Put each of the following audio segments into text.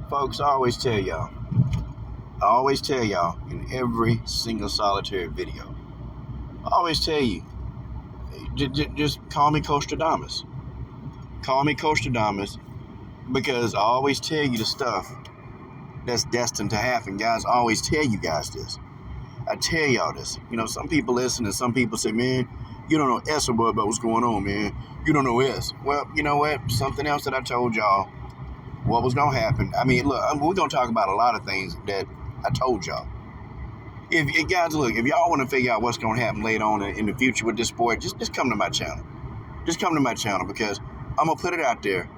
Folks, I always tell y'all in every single solitary video, I always tell you, just call me Coach Damas. Call me Coach Damas because I always tell you the stuff that's destined to happen. Guys, I always tell you guys this. I tell y'all this. Some people listen and some people say, man, you don't know S about what's going on, man. You don't know S. Well, you know what? Something else that I told y'all what was going to happen. I mean, look, we're going to talk about a lot of things that I told y'all. If guys, look, if y'all want to figure out what's going to happen later on in the future with this sport, just come to my channel. Just come to my channel because I'm going to put it out there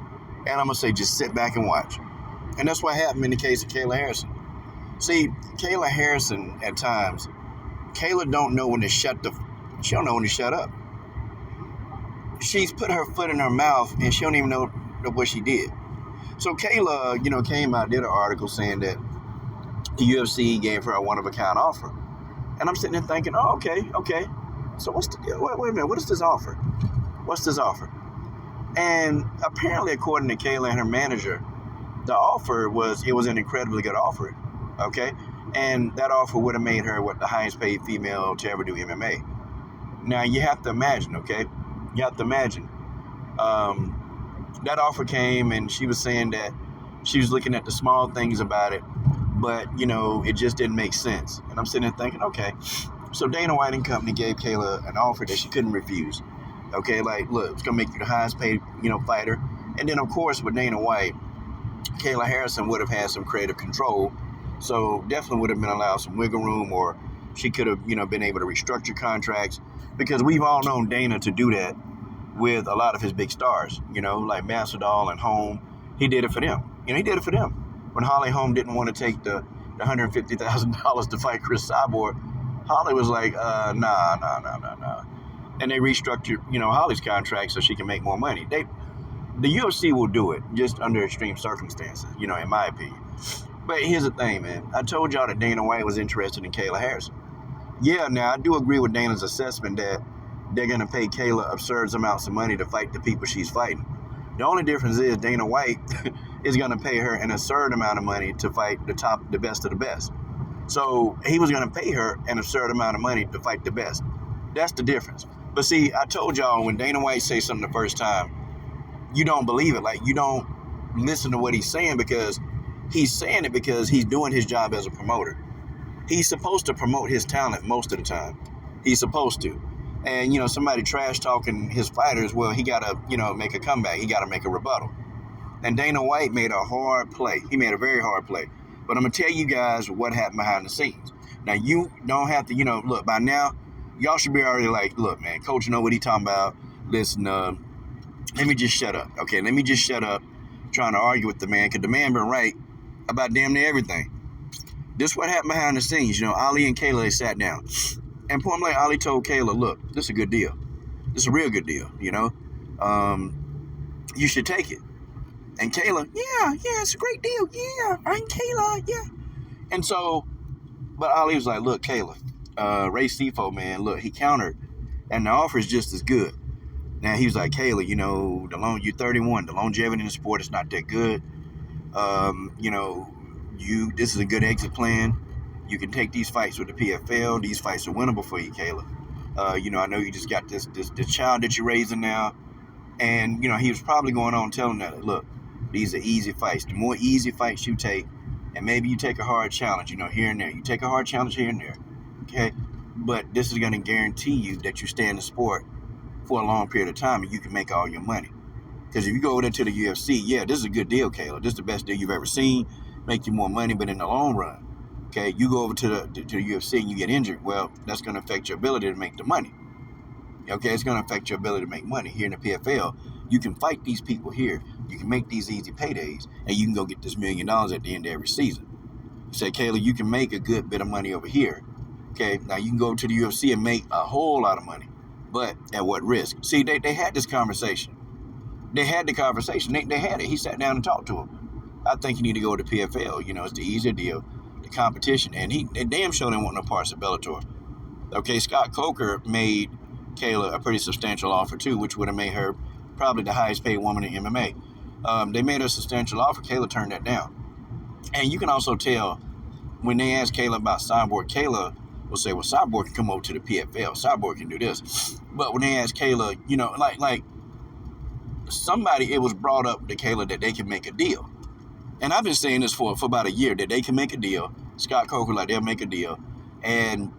and I'm going to say just sit back and watch. And that's what happened in the case of Kayla Harrison. See, Kayla Harrison at times, Kayla don't know when to she don't know when to shut up. She's put her foot in her mouth and she don't even know what she did. So Kayla, came out, did an article saying that the UFC gave her a one-of-a-kind offer. And I'm sitting there thinking, oh, okay. So what's the deal? Wait a minute, what is this offer? What's this offer? And apparently, according to Kayla and her manager, the offer was an incredibly good offer, okay? And that offer would have made her the highest paid female to ever do MMA. Now, you have to imagine, okay? You have to imagine. That offer came and she was saying that she was looking at the small things about it, but, it just didn't make sense. And I'm sitting there thinking, okay, so Dana White and company gave Kayla an offer that she couldn't refuse. Okay, like, look, it's going to make you the highest paid, fighter. And then, of course, with Dana White, Kayla Harrison would have had some creative control. So definitely would have been allowed some wiggle room, or she could have, been able to restructure contracts, because we've all known Dana to do that with a lot of his big stars, like Masvidal and Holm. He did it for them. He did it for them. When Holly Holm didn't want to take the $150,000 to fight Chris Cyborg, Holly was like, nah. And they restructured, Holly's contract so she can make more money. The UFC will do it just under extreme circumstances, in my opinion. But here's the thing, man. I told y'all that Dana White was interested in Kayla Harrison. Yeah, now I do agree with Dana's assessment that they're going to pay Kayla absurd amounts of money to fight the people she's fighting. The only difference is Dana White is going to pay her an absurd amount of money to fight the best of the best. So he was going to pay her an absurd amount of money to fight the best. That's the difference. But see, I told y'all when Dana White says something the first time, you don't believe it. Like, you don't listen to what he's saying because he's saying it because he's doing his job as a promoter. He's supposed to promote his talent most of the time. He's supposed to. And, somebody trash talking his fighters, well, he got to, make a comeback. He got to make a rebuttal. And Dana White made a hard play. He made a very hard play. But I'm going to tell you guys what happened behind the scenes. Now, you don't have to, look, by now, y'all should be already like, look, man, coach know what he talking about. Listen, let me just shut up. Okay, let me just shut up trying to argue with the man, because the man been right about damn near everything. This is what happened behind the scenes. Ali and Kayla, they sat down. And point blank, Ali told Kayla, look, this is a good deal. This is a real good deal, you should take it. And Kayla, yeah, it's a great deal. Yeah, I'm Kayla, yeah. And so, but Ali was like, look, Kayla, Ray Stifo, man, look, he countered, and the offer is just as good. Now, he was like, Kayla, you're 31. The longevity in the sport is not that good. This is a good exit plan. You can take these fights with the PFL. These fights are winnable for you, Kayla. I know you just got this child that you're raising now. And, he was probably going on telling her, look, these are easy fights. The more easy fights you take, and maybe you take a hard challenge, here and there. You take a hard challenge here and there, okay? But this is going to guarantee you that you stay in the sport for a long period of time and you can make all your money. Because if you go over there to the UFC, yeah, this is a good deal, Kayla. This is the best deal you've ever seen. Make you more money, but in the long run, okay, you go over to the UFC and you get injured, well, that's going to affect your ability to make the money. Okay, it's going to affect your ability to make money. Here in the PFL, you can fight these people here. You can make these easy paydays, and you can go get this $1 million at the end of every season. You say, Kayla, you can make a good bit of money over here. Okay, now you can go to the UFC and make a whole lot of money, but at what risk? See, they had this conversation. They had the conversation. They had it. He sat down and talked to him. I think you need to go to PFL. It's the easier deal, the competition, and he damn sure didn't want no parts of Bellator. Okay, Scott Coker made Kayla a pretty substantial offer too, which would have made her probably the highest paid woman in MMA. They made her a substantial offer. Kayla turned that down. And you can also tell when they ask Kayla about Cyborg, Kayla will say, well, Cyborg can come over to the PFL. Cyborg can do this. But when they ask Kayla, like somebody, it was brought up to Kayla that they can make a deal. And I've been saying this for about a year, that they can make a deal. Scott Coker, like, they'll make a deal. And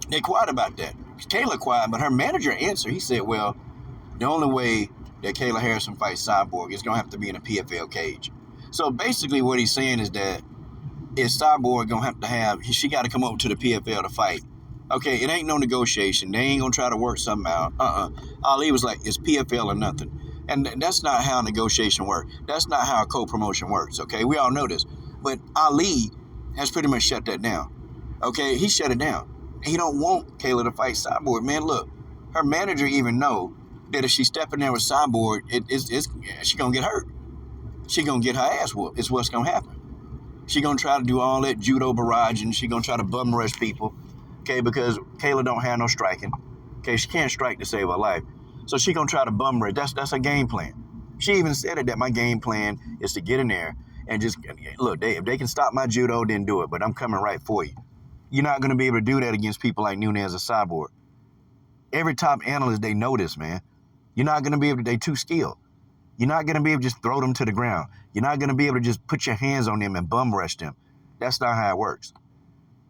they quiet about that. Kayla quiet, but her manager answered. He said, well, the only way that Kayla Harrison fights Cyborg is going to have to be in a PFL cage. So basically what he's saying is that is Cyborg going to have, she got to come over to the PFL to fight. Okay, it ain't no negotiation. They ain't going to try to work something out. Ali was like, it's PFL or nothing. And that's not how negotiation works. That's not how a co-promotion works, okay? We all know this. But Ali has pretty much shut that down. Okay, he shut it down. He don't want Kayla to fight Cyborg. Man, look, her manager even know that if she step in there with Cyborg, she going to get hurt. She going to get her ass whooped. It's what's going to happen. She going to try to do all that judo barrage, and she going to try to bum rush people, okay, because Kayla don't have no striking. Okay, she can't strike to save her life. So she going to try to bum rush. That's her game plan. She even said it, that my game plan is to get in there and just, look, if they can stop my judo, then do it, but I'm coming right for you. You're not going to be able to do that against people like Nunes or Cyborg. Every top analyst, they know this, man. You're not going to be able to, they too skilled. You're not going to be able to just throw them to the ground. You're not going to be able to just put your hands on them and bum rush them. That's not how it works.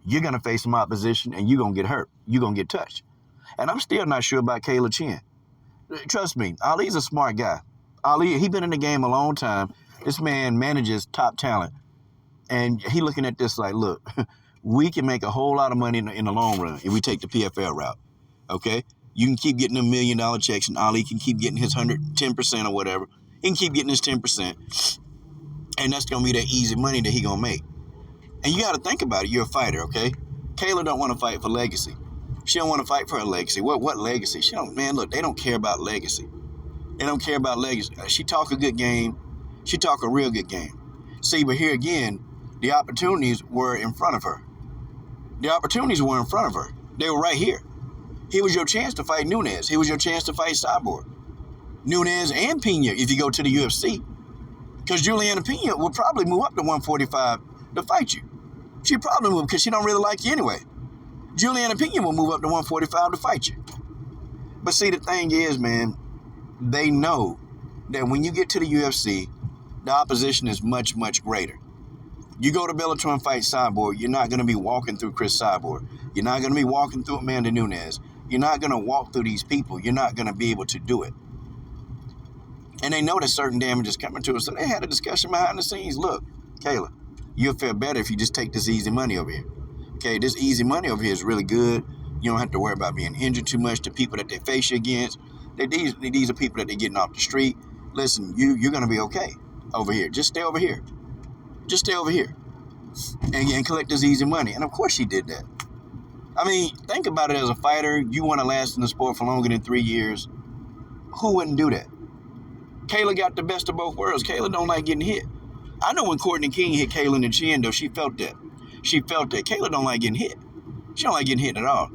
You're going to face some opposition and you're going to get hurt. You're going to get touched. And I'm still not sure about Kayla Chin. Trust me, Ali's a smart guy. Ali, he been in the game a long time. This man manages top talent. And he looking at this like, look, we can make a whole lot of money in the long run if we take the PFL route, okay? You can keep getting them $1 million checks, and Ali can keep getting his 110% or whatever. He can keep getting his 10%, and that's going to be that easy money that he going to make. And you got to think about it. You're a fighter, okay? Kayla don't want to fight for legacy. She don't want to fight for her legacy. What legacy? She don't, man, look, they don't care about legacy. They don't care about legacy. She talk a good game. She talk a real good game. See, but here again, the opportunities were in front of her. The opportunities were in front of her. They were right here. Here was your chance to fight Nunes. Here was your chance to fight Cyborg. Nunes and Pena if you go to the UFC. Because Juliana Pena would probably move up to 145 to fight you. She'd probably move because she don't really like you anyway. Juliana Pena will move up to 145 to fight you. But see, the thing is, man, they know that when you get to the UFC, the opposition is much, much greater. You go to Bellator and fight Cyborg, you're not going to be walking through Chris Cyborg. You're not going to be walking through Amanda Nunes. You're not going to walk through these people. You're not going to be able to do it. And they know that certain damage is coming to us. So they had a discussion behind the scenes. Look, Kayla, you'll feel better if you just take this easy money over here. Okay, this easy money over here is really good. You don't have to worry about being injured too much. The people that they face you against, these are people that they're getting off the street. Listen, you're going to be okay over here. Just stay over here. Just stay over here and collect this easy money. And of course she did that. I mean, think about it as a fighter. You want to last in the sport for longer than 3 years. Who wouldn't do that? Kayla got the best of both worlds. Kayla don't like getting hit. I know when Courtney King hit Kayla in the chin, though, she felt that. She felt that. Kayla don't like getting hit. She don't like getting hit at all.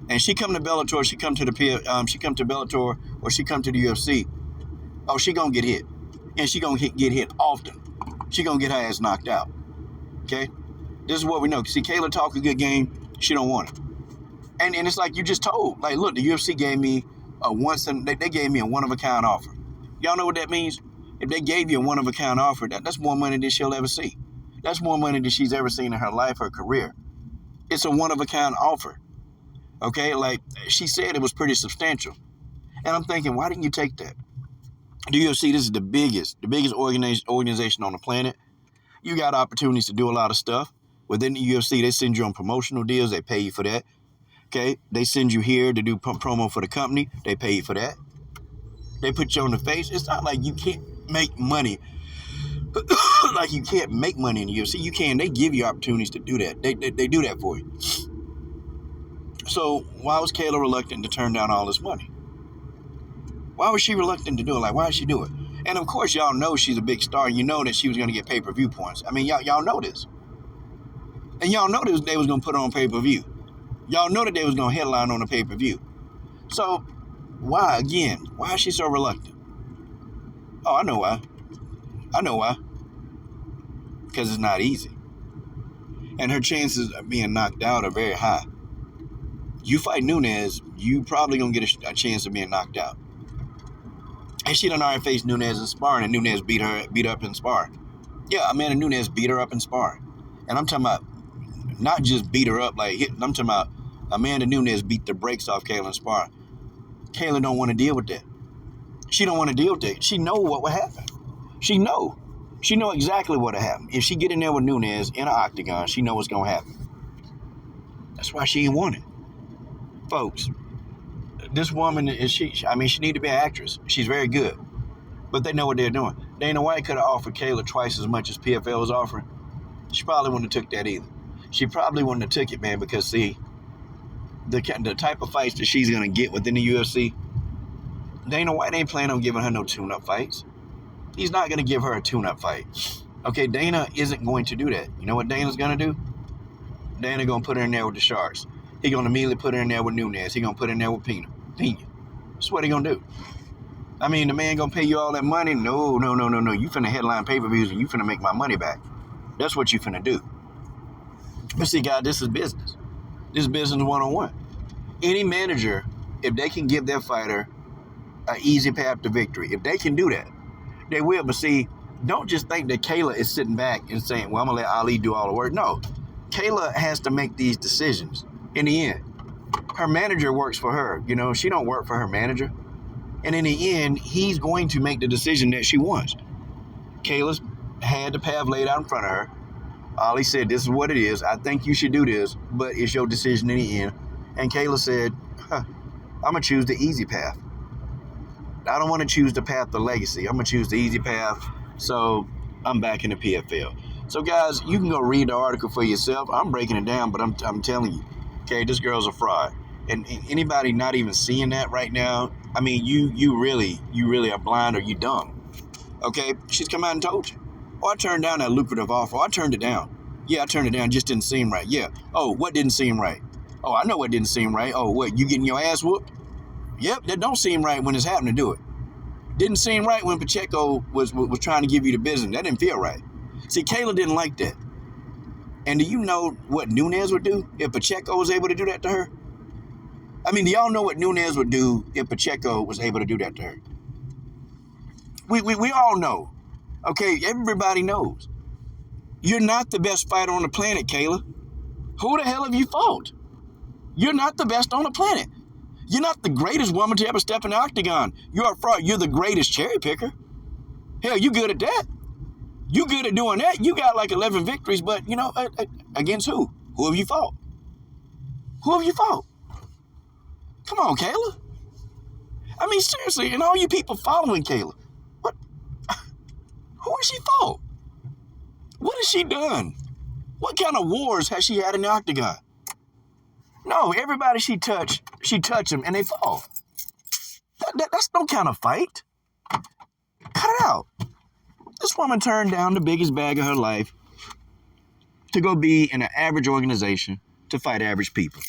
And she come to Bellator, she come to Bellator, or she come to the UFC. Oh, she gonna get hit. And she gonna get hit often. She gonna get her ass knocked out. Okay? This is what we know. See, Kayla talk a good game. She don't want it. And it's like you just told. Like, look, the UFC gave me they gave me a one-of-a-kind offer. Y'all know what that means? If they gave you a one-of-a-kind offer, that's more money than she'll ever see. That's more money than she's ever seen in her life, her career. It's a one-of-a-kind offer. Okay? Like, she said it was pretty substantial. And I'm thinking, why didn't you take that? The UFC, this is the biggest organization on the planet. You got opportunities to do a lot of stuff. Within the UFC, they send you on promotional deals. They pay you for that. Okay? They send you here to do promo for the company. They pay you for that. They put you on the face. It's not like you can't make money. Like you can't make money in the UFC. You can. They give you opportunities to do that. They do that for you. So why was Kayla reluctant to turn down all this money? Why was she reluctant to do it? Like, why did she do it? And of course, y'all know she's a big star. You know that she was going to get pay-per-view points. I mean, y'all know this. And y'all know that they was going to put her on pay-per-view. Y'all know that they was going to headline on the pay-per-view. So, why, again, why is she so reluctant? Oh, I know why. because it's not easy. And her chances of being knocked out are very high. You fight Nunes, you probably going to get a chance of being knocked out. And she done already faced Nunes in sparring, and Nunes beat her up in sparring. Yeah, Amanda Nunes beat her up in sparring. And I'm talking about not just beat her up like hit. I'm talking about Amanda Nunes beat the brakes off Kayla in sparring. Kayla don't want to deal with that. She don't want to deal with that. She know what would happen. She know exactly what would happen. If she get in there with Nunes in an octagon, she know what's going to happen. That's why she ain't want it. Folks, this woman she need to be an actress. She's very good. But they know what they're doing. Dana White could have offered Kayla twice as much as PFL was offering. She probably wouldn't have took that either. She probably wouldn't have took it, man, because see, the type of fights that she's going to get within the UFC, Dana White ain't planning on giving her no tune-up fights. He's not going to give her a tune-up fight. Okay, Dana isn't going to do that. You know what Dana's going to do? Dana going to put her in there with the Sharks. He going to immediately put her in there with Nunes. He going to put her in there with Pena. That's what he going to do. I mean, the man going to pay you all that money? No. You finna headline pay-per-views and you finna make my money back. That's what you finna do. But see, guys, this is business. This is business one-on-one. Any manager, if they can give their fighter an easy path to victory, if they can do that, they will. But see, don't just think that Kayla is sitting back and saying, well, I'm going to let Ali do all the work. No. Kayla has to make these decisions in the end. Her manager works for her. You know, she don't work for her manager. And in the end, he's going to make the decision that she wants. Kayla's had the path laid out in front of her. Ali said, this is what it is. I think you should do this, but it's your decision in the end. And Kayla said, I'm going to choose the easy path. I don't want to choose the path to legacy. I'm going to choose the easy path. So I'm back in the PFL. So, guys, you can go read the article for yourself. I'm breaking it down, but I'm telling you, okay, this girl's a fraud. And anybody not even seeing that right now, I mean, you really are blind or you dumb. Okay? She's come out and told you. Oh, I turned down that lucrative offer. I turned it down. Yeah, I turned it down. It just didn't seem right. Yeah. Oh, what didn't seem right? Oh, I know what didn't seem right. Oh, what? You getting your ass whooped? Yep, that don't seem right when it's happening to do it. Didn't seem right when Pacheco was trying to give you the business. That didn't feel right. See, Kayla didn't like that. And do you know what Nunes would do if Pacheco was able to do that to her? I mean, do y'all know what Nunes would do if Pacheco was able to do that to her? We all know. Okay, everybody knows. You're not the best fighter on the planet, Kayla. Who the hell have you fought? You're not the best on the planet. You're not the greatest woman to ever step in the octagon. You're a fraud. You're the greatest cherry picker. Hell, you good at that. You good at doing that. You got like 11 victories, but, you know, against who? Who have you fought? Who have you fought? Come on, Kayla. I mean, seriously, and all you people following Kayla, what? Who has she fought? What has she done? What kind of wars has she had in the octagon? No, everybody she touched them and they fall. That's no kind of fight. Cut it out. This woman turned down the biggest bag of her life to go be in an average organization to fight average people.